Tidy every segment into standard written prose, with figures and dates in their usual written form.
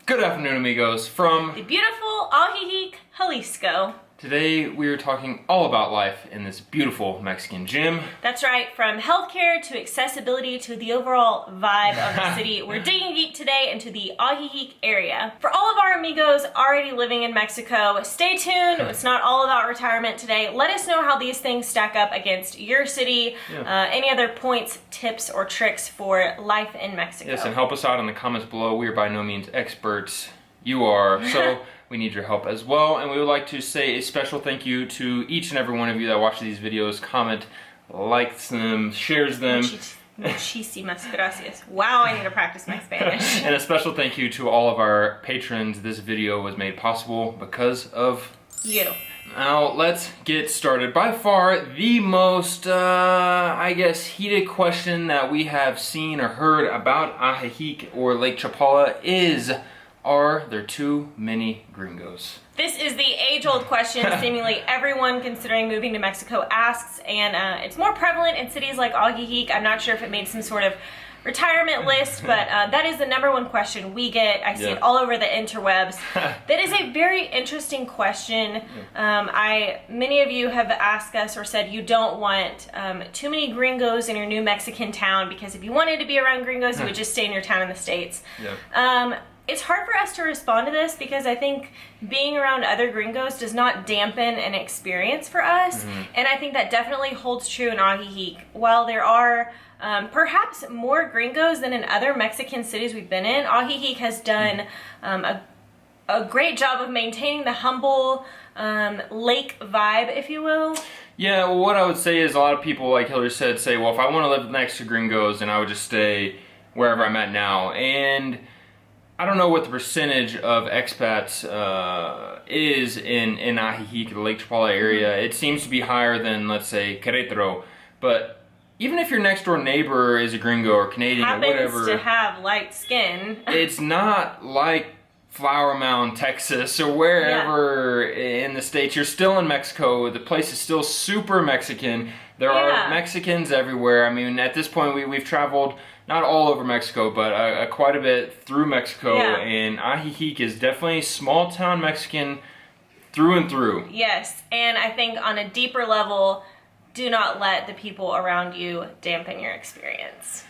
Good afternoon, amigos, from the beautiful Ajijic, Jalisco. Today we are talking all about life in this beautiful Mexican gym. That's right, from healthcare to accessibility to the overall vibe of the city. We're digging deep today into the Ajijic area. For all of our amigos already living in Mexico, stay tuned. It's not all about retirement today. Let us know how these things stack up against your city. Any other points, tips, or tricks for life in Mexico. Yes, and help us out in the comments below. We are by no means experts. You are. So we need your help as well, and we would like to say a special thank you to each and every one of you that watch these videos, comment, likes them, shares them. Muchísimas gracias. Wow, I need to practice my Spanish. And a special thank you to all of our patrons. This video was made possible because of you. Now, let's get started. By far, the most, I guess, heated question that we have seen or heard about Ajijic or Lake Chapala is, are there too many gringos? This is the age-old question seemingly everyone considering moving to Mexico asks, and it's more prevalent in cities like Ajijic. I'm not sure if it made some sort of retirement list, but that is the #1 question we get. I see it all over the interwebs. That is a very interesting question. Many of you have asked us or said you don't want too many gringos in your new Mexican town, because if you wanted to be around gringos, you would just stay in your town in the States. It's hard for us to respond to this because I think being around other gringos does not dampen an experience for us. And I think that definitely holds true in Ajijic. While there are perhaps more gringos than in other Mexican cities we've been in, Ajijic has done a great job of maintaining the humble lake vibe, if you will. Yeah, well, what I would say is a lot of people, like Hillary said, say, well, if I want to live next to gringos, then I would just stay wherever I'm at now. And I don't know what the percentage of expats is in Ajijic, the Lake Chapala area. It seems to be higher than, let's say, Querétaro. But even if your next door neighbor is a gringo or Canadian or whatever, happens to have light skin, it's not like Flower Mound, Texas, or wherever in the States. You're still in Mexico. The place is still super Mexican. There are Mexicans everywhere. I mean, at this point, we've traveled not all over Mexico, but quite a bit through Mexico. And Ajijic is definitely small town Mexican through and through. Yes, and I think on a deeper level, do not let the people around you dampen your experience.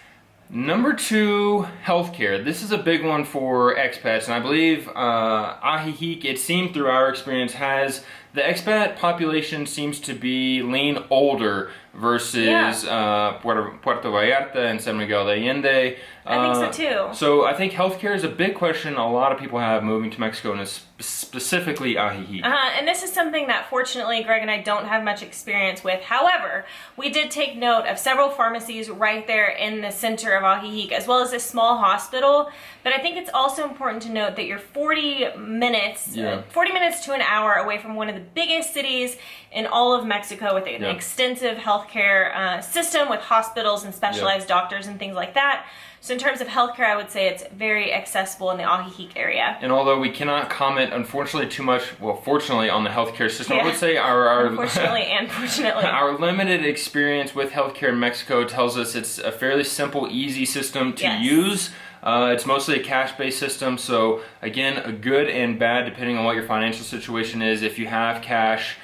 #2, healthcare. This is a big one for expats, and I believe Ajijic, it seemed through our experience, has the expat population seems to be lean older versus Puerto Vallarta and San Miguel de Allende. I think so too. So I think healthcare is a big question a lot of people have moving to Mexico, and specifically Ajijic. And this is something that fortunately Greg and I don't have much experience with. However, we did take note of several pharmacies right there in the center of Ajijic, as well as a small hospital. But I think it's also important to note that you're 40 minutes to an hour away from one of the biggest cities in all of Mexico, with an extensive healthcare system with hospitals and specialized doctors and things like that. So in terms of healthcare, I would say it's very accessible in the Ajijic area. And although we cannot comment, unfortunately, too much, well, fortunately, on the healthcare system, I would say our unfortunately and fortunately, our limited experience with healthcare in Mexico tells us it's a fairly simple, easy system to use. It's mostly a cash-based system, so again, a good and bad depending on what your financial situation is. If you have cash,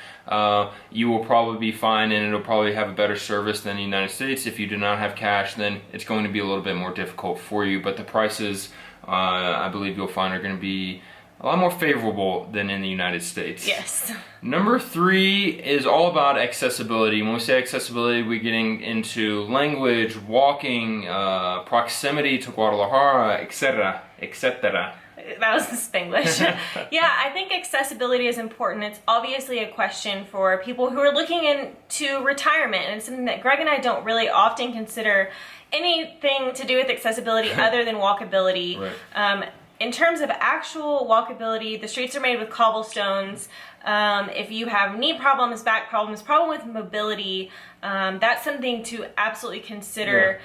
you will probably be fine, and it'll probably have a better service than the United States. If you do not have cash, then it's going to be a little bit more difficult for you, but the prices, I believe you'll find, are going to be a lot more favorable than in the United States. Yes. #3 is all about accessibility. When we say accessibility, we're getting into language, walking, proximity to Guadalajara, etc., etc. That was the Spanglish. I think accessibility is important. It's obviously a question for people who are looking into retirement, and it's something that Greg and I don't really often consider anything to do with accessibility other than walkability. In terms of actual walkability, the streets are made with cobblestones. If you have knee problems, back problems, problem with mobility, that's something to absolutely consider.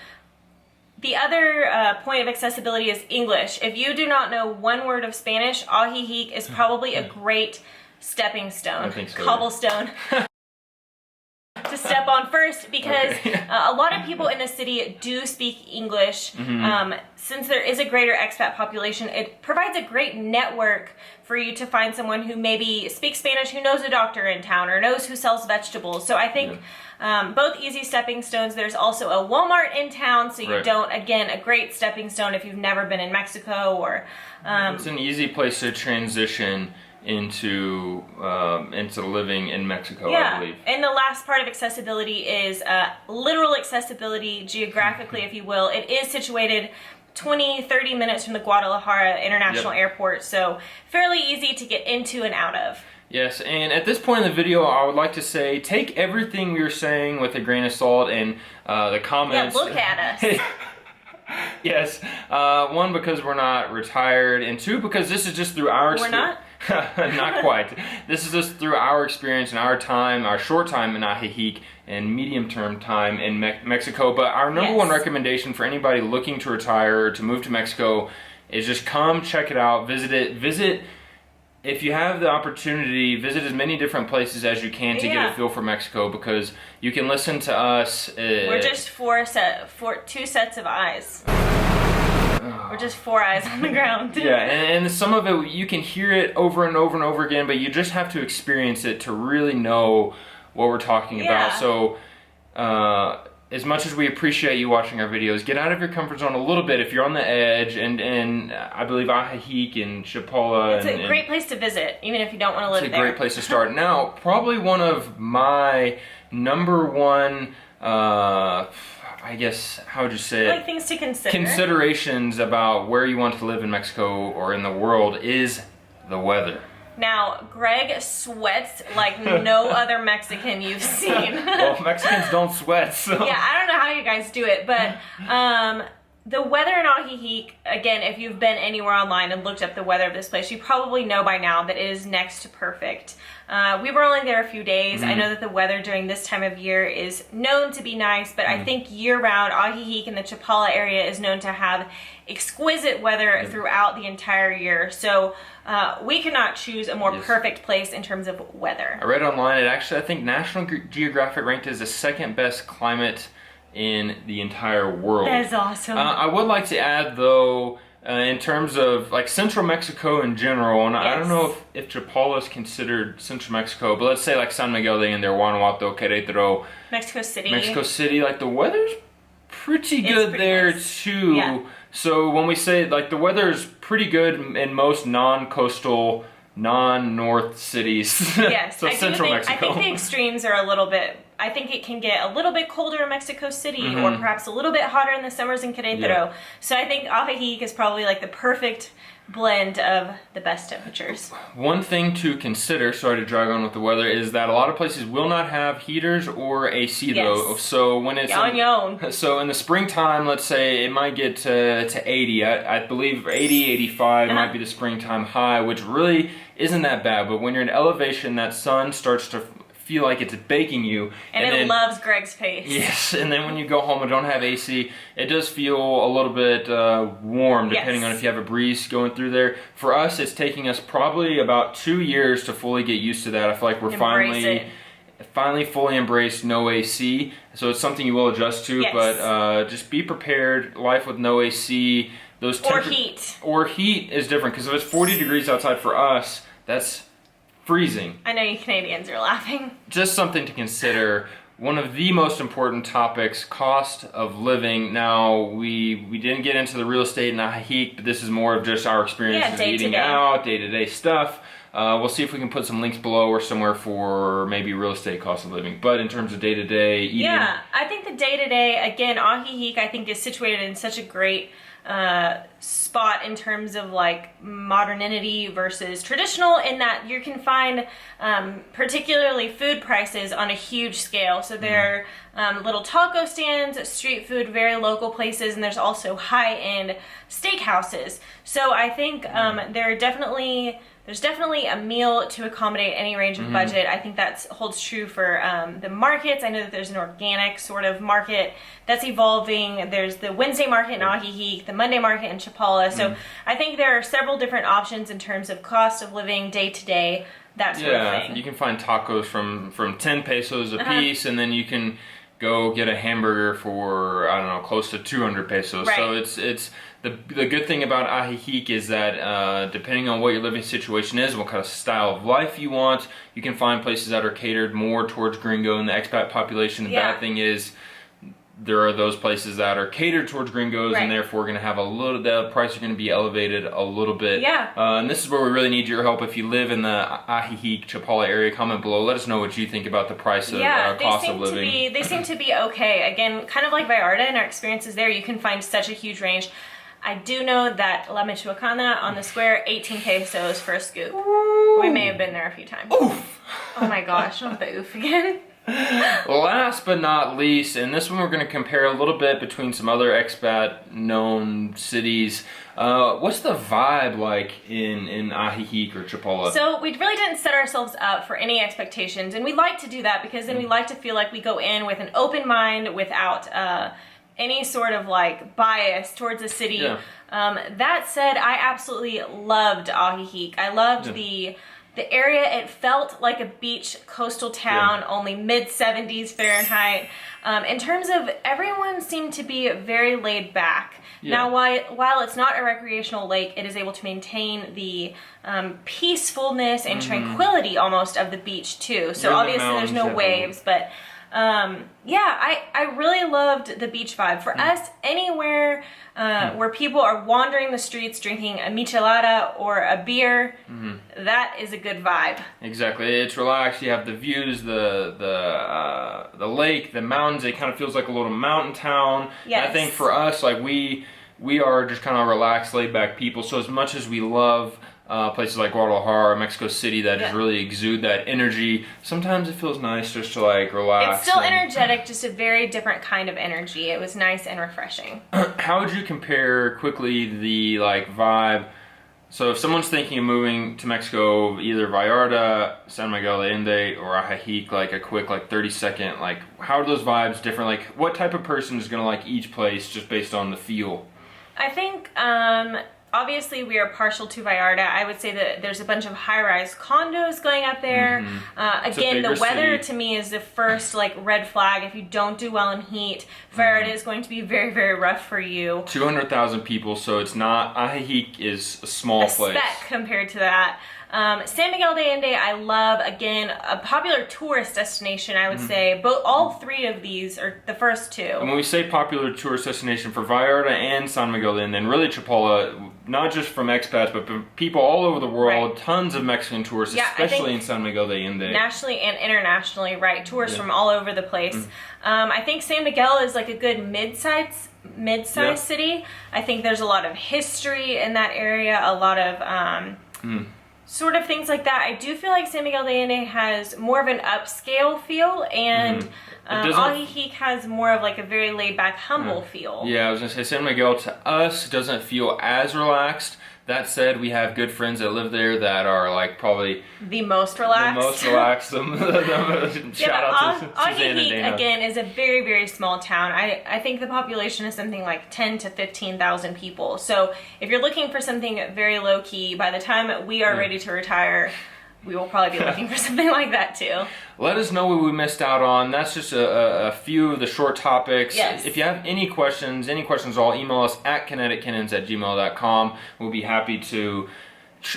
The other point of accessibility is English. If you do not know one word of Spanish, Ajijic is probably a great stepping stone, I think so, cobblestone. To step on first because a lot of people in the city do speak English. Since there is a greater expat population, it provides a great network for you to find someone who maybe speaks Spanish, who knows a doctor in town or knows who sells vegetables. So I think both easy stepping stones. There's also a Walmart in town, so you don't, again, a great stepping stone if you've never been in Mexico or... it's an easy place to transition into living in Mexico, I believe. And the last part of accessibility is literal accessibility geographically, if you will. It is situated 20-30 minutes from the Guadalajara International Airport, so fairly easy to get into and out of. Yes, and at this point in the video, I would like to say, take everything we are saying with a grain of salt, and the comments... Yeah, look at us. Yes, one, because we're not retired, and two, because this is just through our experience. We're not? Not quite. This is just through our experience and our time, our short time in Ajijic and medium-term time in Mexico. But our number one recommendation for anybody looking to retire or to move to Mexico is just come check it out, visit it. If you have the opportunity, visit as many different places as you can to get a feel for Mexico, because you can listen to us. We're just two sets of eyes. We're just four eyes on the ground. Yeah, and some of it, you can hear it over and over and over again, but you just have to experience it to really know what we're talking about. So, as much as we appreciate you watching our videos, get out of your comfort zone a little bit if you're on the edge, and I believe Ajijic and Chapala. It's a great place to visit, even if you don't want to live there. It's a great place to start. Now, probably one of my number one... I guess, how would you say it? Like things to consider. Considerations about where you want to live in Mexico or in the world is the weather. Now, Greg sweats like no other Mexican you've seen. Well, Mexicans don't sweat, so... Yeah, I don't know how you guys do it, but the weather in Ajijic, again, if you've been anywhere online and looked up the weather of this place, you probably know by now that it is next to perfect. We were only there a few days. I know that the weather during this time of year is known to be nice, but I think year-round, Ajijic and the Chapala area is known to have exquisite weather throughout the entire year. So we could not choose a more perfect place in terms of weather. I read online, it actually, I think National Geographic ranked it as the second best climate in the entire world. That is awesome. I would like to add, though, in terms of like central Mexico in general, and I don't know if Chapala is considered central Mexico, but let's say like San Miguel de Allende, Guanajuato, Querétaro, Mexico City. Like the weather's pretty good there too. Yeah. So when we say like the weather is pretty good in most non-coastal, non-north cities. Yes, So central Mexico. I think the extremes are a little bit... I think it can get a little bit colder in Mexico City or perhaps a little bit hotter in the summers in Querétaro. Yeah. So I think Ajijic is probably like the perfect blend of the best temperatures. One thing to consider, sorry to drag on with the weather, is that a lot of places will not have heaters or AC though. So when it's so in the springtime, let's say it might get to 80. I believe 80, 85 might be the springtime high, which really isn't that bad. But when you're in elevation, that sun starts to feel like it's baking you. And it loves Greg's face. Yes, and then when you go home and don't have AC, it does feel a little bit warm, depending on if you have a breeze going through there. For us, it's taking us probably about 2 years to fully get used to that. I feel like we're finally fully embraced no AC. So it's something you will adjust to, but just be prepared. Life with no AC. Or heat. Or heat is different, because if it's 40 degrees outside for us, that's freezing. I know you Canadians are laughing. Just something to consider. One of the most important topics, cost of living. Now, we didn't get into the real estate in Ajijic, but this is more of just our experiences eating out, day-to-day stuff. We'll see if we can put some links below or somewhere for maybe real estate cost of living. But in terms of day-to-day eating... Yeah, I think the day-to-day, again, Ajijic, I think is situated in such a great spot in terms of like modernity versus traditional, in that you can find particularly food prices on a huge scale. So there are little taco stands, street food, very local places, and there's also high-end steakhouses. So I think there's definitely a meal to accommodate any range of budget. I think that holds true for the markets. I know that there's an organic sort of market that's evolving. There's the Wednesday market in Ajijic, the Monday market in Chapala. So I think there are several different options in terms of cost of living day to day. that sort of thing. You can find tacos from 10 pesos a piece, and then you can go get a hamburger for, I don't know, close to 200 pesos. Right. So it's the good thing about Ajijic is that depending on what your living situation is, what kind of style of life you want, you can find places that are catered more towards gringo and the expat population. The bad thing is there are those places that are catered towards gringos, and therefore going to have the price are going to be elevated a little bit. Yeah. And this is where we really need your help. If you live in the Ajijic, Chapala area, comment below. Let us know what you think about the price of cost of living. They seem to be okay. Again, kind of like Vallarta and our experiences there, you can find such a huge range. I do know that La Michoacana on the square, 18 pesos for a scoop. Ooh. We may have been there a few times. Oof! Oh my gosh, not the oof again. Last but not least, and this one we're going to compare a little bit between some other expat known cities. What's the vibe like in Ajijic or Chapala? So we really didn't set ourselves up for any expectations, and we like to do that because then we like to feel like we go in with an open mind without any sort of like bias towards the city. Yeah. That said, I absolutely loved Ajijic. I loved the area. It felt like a beach coastal town, only mid-70s Fahrenheit. In terms of, everyone seemed to be very laid back. Now, while it's not a recreational lake, it is able to maintain the peacefulness and tranquility almost of the beach too. So obviously there's no waves, but I really loved the beach vibe. For us, anywhere where people are wandering the streets drinking a michelada or a beer, that is a good vibe. Exactly. It's relaxed. You have the views, the lake, the mountains. It kind of feels like a little mountain town. Yes. And I think for us, like we are just kind of relaxed, laid back people. So as much as we love places like Guadalajara, Mexico City that just really exude that energy, sometimes it feels nice just to like relax. It's still energetic, just a very different kind of energy. It was nice and refreshing. How would you compare quickly the like vibe? So if someone's thinking of moving to Mexico, either Vallarta, San Miguel de Allende, or Ajijic, like a quick like 30-second, like how are those vibes different? Like what type of person is gonna like each place just based on the feel? I think obviously we are partial to Vallarta. I would say that there's a bunch of high-rise condos going up there. Again, the weather to me is the first like red flag. If you don't do well in heat, Vallarta is going to be very, very rough for you. 200,000 people, so it's not, Ajijic is a small place. Speck compared to that. San Miguel de Allende, I love, again, a popular tourist destination, I would say. All three of these are the first two. And when we say popular tourist destination for Vallarta and San Miguel de Allende, and really Chapala, not just from expats, but from people all over the world, tons of Mexican tourists, especially in San Miguel de Allende. Nationally and internationally, tourists from all over the place. I think San Miguel is like a good mid-sized city. I think there's a lot of history in that area, a lot of sort of things like that. I do feel like San Miguel de Allende has more of an upscale feel, and Ajijic has more of like a very laid-back, humble feel. Yeah, I was going to say San Miguel to us doesn't feel as relaxed. That said, we have good friends that live there that are like probably the most relaxed. Shout out to Ajijic again is a very, very small town. I think the population is something like 10 to 15,000 people. So if you're looking for something very low key, by the time we are ready to retire, we will probably be looking for something like that too. Let us know what we missed out on. That's just a few of the short topics. Yes. If you have any questions at all, email us at kinetickennons@gmail.com. We'll be happy to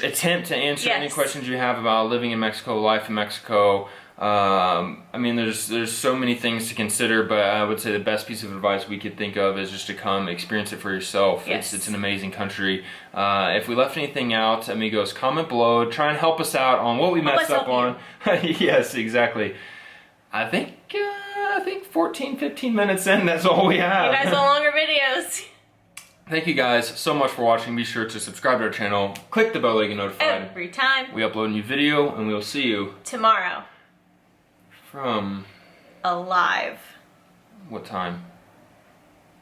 attempt to answer any questions you have about living in Mexico, life in Mexico. I mean, there's so many things to consider, but I would say the best piece of advice we could think of is just to come experience it for yourself. Yes. It's an amazing country. If we left anything out, amigos, comment below. Try and help us out on what we messed up on. Yes, exactly. I think 14, 15 minutes in, that's all we have. You guys want longer videos. Thank you guys so much for watching. Be sure to subscribe to our channel. Click the bell to get notified every time we upload a new video, and we'll see you tomorrow. From alive. What time?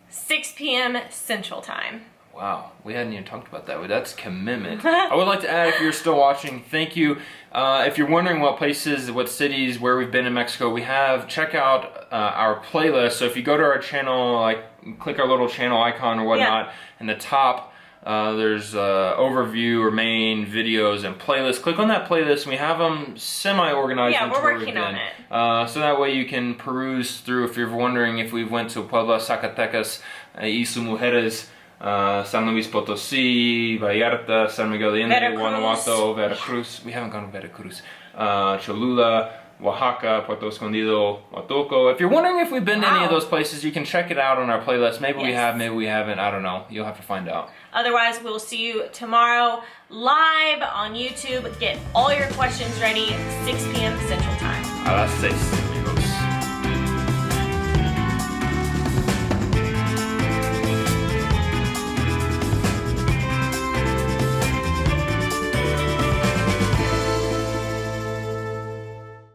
6 p.m. Central Time. Wow, we hadn't even talked about that. That's commitment. I would like to add, if you're still watching, thank you. If you're wondering what places, what cities, where we've been in Mexico, check out our playlist. So if you go to our channel, like click our little channel icon or whatnot, in the top There's overview or main videos and playlists. Click on that playlist, and we have them semi-organized. Yeah, we're working on it. So that way you can peruse through. If you're wondering if we went to Puebla, Zacatecas, y su Mujeres, San Luis Potosí, Vallarta, San Miguel de Allende, Guanajuato, Veracruz. We haven't gone to Veracruz. Cholula, Oaxaca, Puerto Escondido, Huatulco. If you're wondering if we've been to any of those places, you can check it out on our playlist. Maybe we have, maybe we haven't. I don't know. You'll have to find out. Otherwise, we'll see you tomorrow live on YouTube. Get all your questions ready, 6 p.m. Central Time. A las 6.